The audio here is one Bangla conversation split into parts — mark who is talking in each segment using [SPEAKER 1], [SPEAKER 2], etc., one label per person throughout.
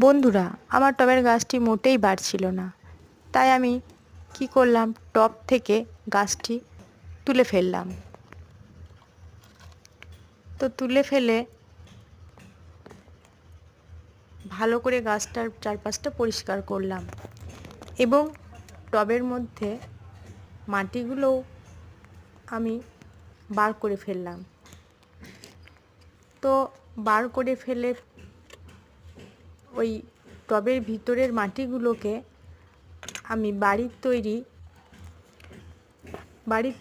[SPEAKER 1] বন্ধুরা, আমার টবের গাছটি মোটেই বাড়ছিল না। তাই আমি কি করলাম, টব থেকে গাছটি তুলে ফেললাম। তো তুলে ফেলে ভালো করে গাছটার চারপাশটা পরিষ্কার করলাম এবং টবের মধ্যে মাটিগুলোও আমি বার করে ফেললাম। তো বার করে ফেলে ওই টবের ভিতরের মাটিগুলোকে আমি বাড়ির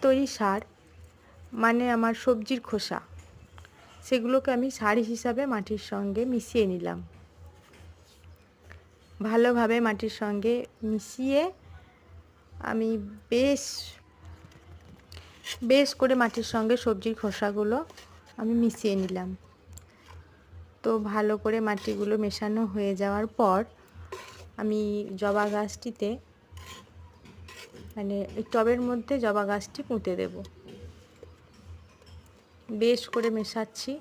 [SPEAKER 1] তৈরি সার, মানে আমার সবজির খোসা, সেগুলোকে আমি সার হিসাবে মাটির সঙ্গে মিশিয়ে নিলাম। ভালোভাবে মাটির সঙ্গে মিশিয়ে আমি বেশ করে মাটির সঙ্গে সবজির খোসাগুলো আমি মিশিয়ে নিলাম। তো ভালো করে মাটিগুলো মেশানো হয়ে যাওয়ার পর আমি জবা গাছটিতে, মানে এই টবের মধ্যে জবা গাছটি পুঁতে দেব। বেশ করে মেশাচ্ছি।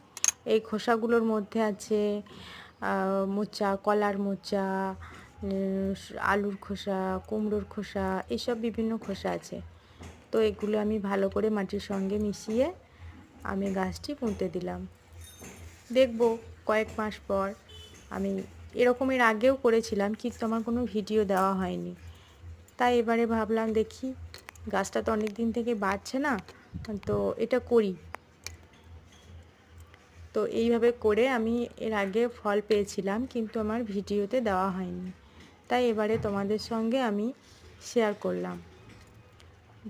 [SPEAKER 1] এই খোসাগুলোর মধ্যে আছে মোচা, কলার মোচা, আলুর খোসা, কুমড়োর খোসা, এসব বিভিন্ন খোসা আছে। তো এগুলো আমি ভালো করে মাটির সঙ্গে মিশিয়ে আমি গাছটি পুঁতে দিলাম। দেখব কয়েক মাস পর আমি এরকমের আগেও করেছিলাম, কিন্তু আমার কোনো ভিডিও দেওয়া হয়নি। তাই এবারে ভাবলাম দেখি, গাছটা তো অনেক দিন থেকে বাড়ছে না, তো এটা করি। তো এইভাবে করে আমি এর আগে ফল পেয়েছিলাম, কিন্তু আমার ভিডিওতে দেওয়া হয়নি। তাই এবারে তোমাদের সঙ্গে আমি শেয়ার করলাম।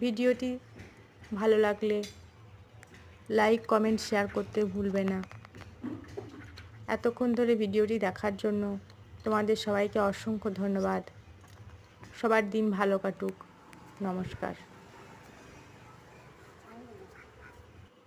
[SPEAKER 1] ভিডিওটি ভালো লাগলে লাইক, কমেন্ট, শেয়ার করতে ভুলবে না। এতক্ষণ ধরে ভিডিওটি দেখার জন্য তোমাদের সবাইকে অসংখ্য ধন্যবাদ। সবার দিন ভালো কাটুক। নমস্কার।